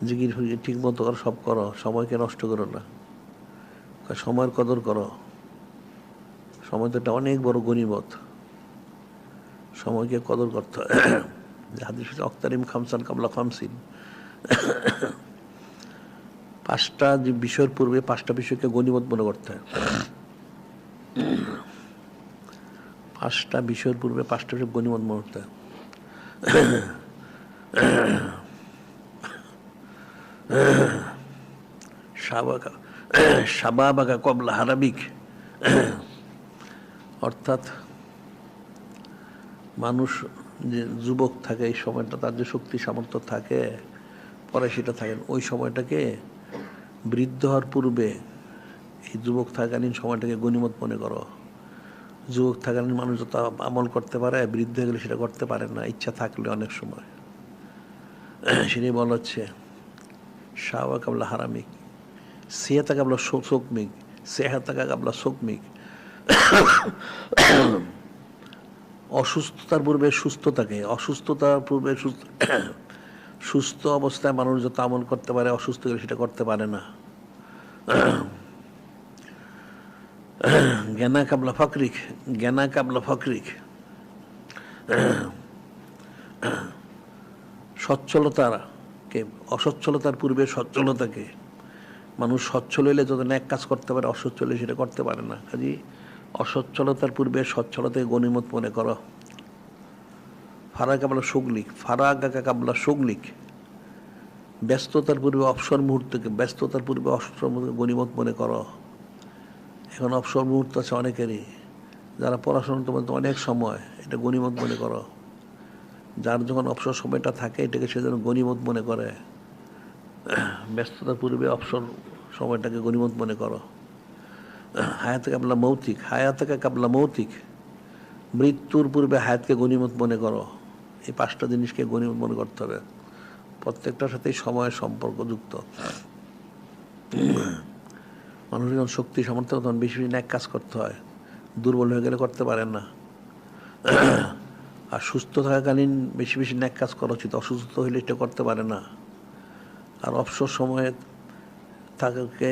জিকির ফিকির ঠিক মতো করো, সব করো, সময়কে নষ্ট করো না, সময়ের কদর করো। সময় তো একটা অনেক বড় গনিমত, সময়কে কদর করতে হয়। হাদিস অক্তারিম খামসান কাবলা খামসিন, 5টা যে বিষয়ের পূর্বে 5টা বিষয়কে গনিমত মনে করতে হয়। 5টা বিষয়ের পূর্বে 5টা বিষয় গনিমত মনে করতে হয়। সাবাবাকা কবলা হারাবিক, অর্থাৎ মানুষ যে যুবক থাকে এই সময়টা তার যে শক্তি সামর্থ্য থাকে, পরে সেটা থাকেন, ওই সময়টাকে বৃদ্ধ হওয়ার পূর্বে এই যুবক থাকালীন সময়টাকে গনিমত মনে করো। যুবক থাকালীন মানুষ যত আমল করতে পারে, বৃদ্ধ হয়ে গেলে সেটা করতে পারে না, ইচ্ছা থাকলে অনেক সময়। সেটাই বলা হচ্ছে শাহবা কাবলা হারামিক, সেহাতা কাবলা শোকমিক, সেহাতাকা কাবলা শোকমিক, অসুস্থতার পূর্বে সুস্থতাকে, অসুস্থতার পূর্বে সুস্থ অবস্থায় মানুষ যত আমল করতে পারে, অসুস্থ হলে সেটা করতে পারে না। জ্ঞানা কাবলা ফকরিক, জ্ঞানা কাবলা ফকরিক, সচ্ছলতাকে, অসচ্ছলতার পূর্বে সচ্ছলতাকে, মানুষ সচ্ছল হইলে যত ন্যাক কাজ করতে পারে, অসচ্ছল হলে সেটা করতে পারে না। কাজে অসচ্ছলতার পূর্বে সচ্ছলতাকে গনিমত মনে করো। ফারাক কাবলা সুগলিক, ফারাকা কাবলা সুগলিক, ব্যস্ততার পূর্বে অবসর মুহূর্তকে, ব্যস্ততার পূর্বে অবসর মুহূর্তকে গনিমত মনে করো। এখন অবসর মুহূর্ত আছে অনেকেরই, যারা পড়াশোনা তোমার তো অনেক সময়, এটা গনিমত মনে করো। যার যখন অবসর সময়টা থাকে এটাকে সে যেন গনিমত মনে করে। ব্যস্ততার পূর্বে অবসর সময়টাকে গনিমত মনে করো। হায়াতে কাবলা মৌতিক, হায়াতাকে কাবলা মৌতিক, মৃত্যুর পূর্বে হায়াতকে গনিমত মনে করো। এই 5টা জিনিসকে গনিমত মনে করতে হবে, প্রত্যেকটার সাথেই সময়ের সম্পর্কযুক্ত। মানুষ যখন শক্তি সামর্থ্য তখন বেশি বেশি ন্যাক কাজ করতে হয়, দুর্বল হয়ে গেলে করতে পারেন না। আর সুস্থ থাকাকালীন বেশি বেশি ন্যাক কাজ করা উচিত, অসুস্থ হইলে এটা করতে পারে না। আর অবসর সময়ে তাকে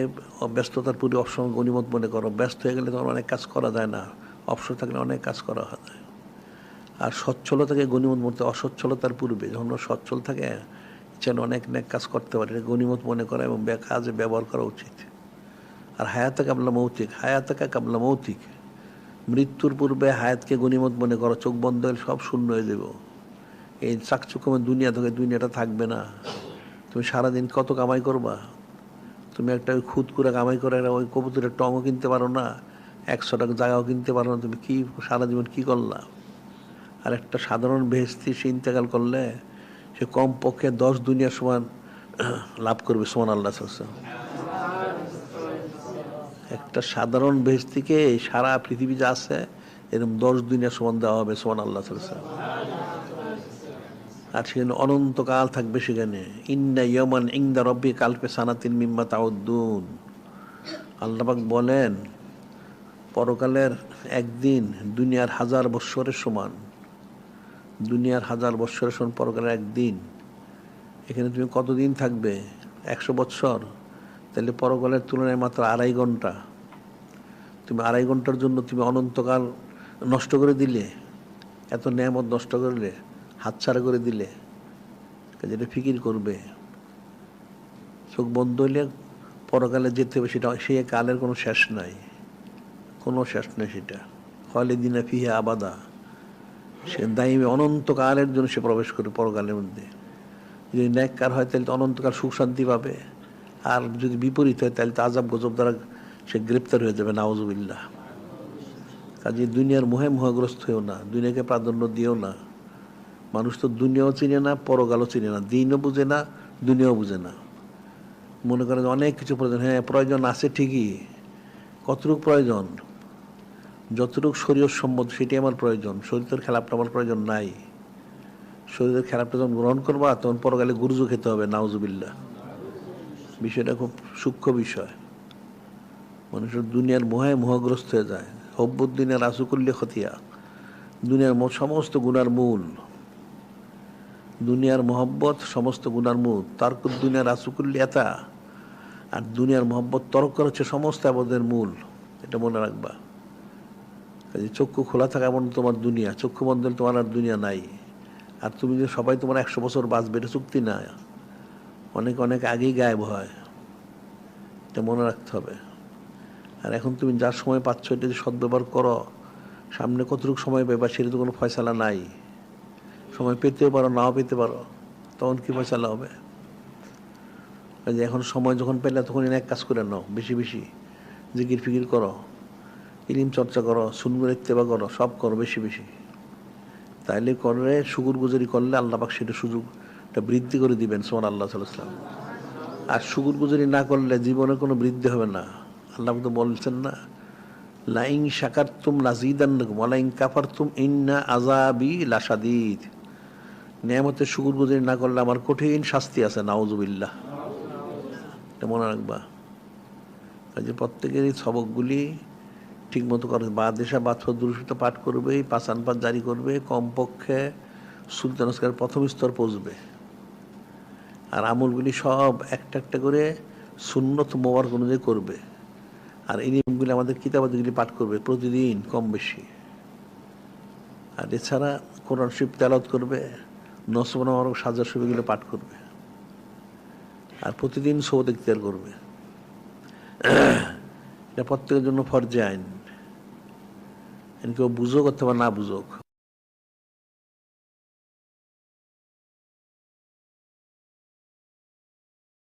ব্যস্ততার পূর্বে অবসর গনিমত মনে করো। ব্যস্ত হয়ে গেলে তখন অনেক কাজ করা যায় না, অবসর থাকলে অনেক কাজ করা হয়। আর সচ্ছলতাকে গনিমত মনে, অসচ্ছলতার পূর্বে যখন সচ্ছল থাকে যেন অনেক ন্যাক কাজ করতে পারে, গনিমত মনে করা এবং কাজে ব্যবহার করা উচিত। আর হায়াতা কাবলা মৌতিক, হায়াতাকা কাবলা মৌতিক, মৃত্যুর পূর্বে হায়াতকে গনিমত মনে করো। চোখ বন্ধ হলে সব শূন্য হয়ে যাব, এই চাকচুকমে দুনিয়া থেকে, দুনিয়াটা থাকবে না। তুমি সারাদিন কত কামাই করবা? তুমি একটা ওই খুদ করে কামাই করে ওই কবুতরের টঙও কিনতে পারো না, 100 টাকা জায়গাও কিনতে পারো না। তুমি কি সারা জীবন কি করলা? আর একটা সাধারণ বেহেশতি সে ইন্তেকাল করলে সে কমপক্ষে 10 দুনিয়ার সমান লাভ করবে। সুবহানাল্লাহ। একটা সাধারণ বেহেশতিকে সারা পৃথিবী যা আছে এরকম 10 দুনিয়ার সমান দেওয়া হবে। সুবহানাল্লাহ। আর সেখানে অনন্তকাল থাকবে সেখানে। ইন্না ইয়ামান ইনদা রাব্বিকা আলফা সানাতিন মিম্মা তাউদ্দুন। আল্লাহ পাক বলেন পরকালের একদিন দুনিয়ার 1000 বৎসরের সমান। দুনিয়ার 1000 বৎসরের সমান পরকালের একদিন। এখানে তুমি কতদিন থাকবে? 100 বৎসর। তাহলে পরকালের তুলনায় মাত্র 2.5 ঘন্টা। তুমি 2.5 ঘন্টার জন্য তুমি অনন্তকাল নষ্ট করে দিলে, এত নেয়ামত নষ্ট করলে, হাতছাড়া করে দিলে। যেটা ফিকির করবে, চোখ বন্ধ হইলে পরকালে যেতে হবে, সেটা সে কালের কোনো শেষ নাই, কোনো শেষ নেই সেটা। খালিদিনা ফিহা আবাদা, সে দাইমে অনন্তকালের জন্য সে প্রবেশ করে পরকালের মধ্যে। যদি ন্যাক্কার হয় তাহলে তো অনন্তকাল সুখ শান্তি পাবে, আর যদি বিপরীত হয় তাহলে তো আজাব গজব দ্বারা সে গ্রেপ্তার হয়ে যাবে। নাউজুবিল্লাহ। কাজে দুনিয়ার মোহে মোহগ্রস্ত হয়েও না, দুনিয়াকে প্রাধান্য দিও না। মানুষ তো দুনিয়াও চিনে না, পরকালও চিনে না, দিনও বুঝে না, দুনিয়াও বুঝে না। মনে করে অনেক কিছু প্রয়োজন, হ্যাঁ প্রয়োজন আছে ঠিকই। কতটুকু প্রয়োজন? যতটুকু শরীয়ত সম্মত সেটাই আমার প্রয়োজন। শরীয়তের খেলাপটা আমার প্রয়োজন নাই। শরীরের খেলাপটা যখন গ্রহণ করবা তখন পরকালে গুরুজু খেতে হবে। নাউজুবিল্লাহ। বিষয়টা খুব সূক্ষ্ম বিষয়। মানুষের দুনিয়ার মোহে মোহগ্রস্ত হয়ে যায়। হব্বুদ্দিনের রাসুকুল্লি খতিয়া, দুনিয়ার সমস্ত গুনার মূল। দুনিয়ার মহব্বত সমস্ত গুনার মূল, তারকুদ দুনিয়ার আসুকুল্লি এতা। আর দুনিয়ার মহব্বত তরক করা হচ্ছে সমস্ত আবাদের মূল, এটা মনে রাখবা। কাজে চক্ষু খোলা থাকা এমন তোমার দুনিয়া, চক্ষু বন্ধ হলে তোমার আর দুনিয়া নাই। আর তুমি যে সবাই তোমার 100 বছর বাঁচবে এটা চুক্তি না, অনেক অনেক আগেই গায়েব হয়, এটা মনে রাখতে হবে। আর এখন তুমি যার সময় পাচ্ছ এটা যদি সদ্ব্যবহার করো, সামনে কতটুকু সময় পেবা সেটা তো কোনো ফয়সালা নাই। সময় পেতেও পারো, নাও পেতে পারো, তখন কি ফয়সালা হবে? কাজে এখন সময় যখন পেলে তখন এক কাজ করে নাও, বেশি বেশি জিকির ফিকির করো, ইলিম চর্চা করো, সুন্নাহ ইত্তেবা করো, সব করো বেশি বেশি। তাইলে করে শুকুর গুজারি করলে আল্লাহ পাক সেটা সুযোগটা বৃদ্ধি করে দিবেন সুবহানাল্লাহ সাল্লাল্লাহু আলাইহি ওয়াসাল্লাম। আর শুকুর গুজারি না করলে জীবনে কোনো বৃদ্ধি হবে না। আল্লাহ তো বলছেন না, লাইন শাকারতুম লাযীদান্নাকুম ওয়া লাইন কাফারতুম ইন্না আযাবি লাশাদীদ। নিয়ামতের শুকুর গুজারি না করলে আমার কঠিন শাস্তি আছে, নাউযুবিল্লাহ। এটা মনে রাখবা। কাজে প্রত্যেকের এই সবকগুলি ঠিক মতো করে, বাদেশা বাদফর দুরূশিত পাঠ করবে, পাঁচান পাঠ জারি করবে, কমপক্ষে সুলতান আসকারের প্রথম স্তর পৌঁছবে। আর আমলগুলি সব একটা একটা করে সুন্নত মোবারক অনুযায়ী করবে। আর এই নিয়মগুলি আমাদের কিতাবাদিগুলি পাঠ করবে প্রতিদিন কম বেশি। আর এছাড়া কোরআন শরীফ তেলাওয়াত করবে, নসবনা মোবারক সাজা শরীফগুলো পাঠ করবে। আর প্রতিদিন সওয়াত ইখতিয়ার করবে। এটা প্রত্যেকের জন্য ফরজে আইন। কেউ বুঝুক অথবা না বুঝুক,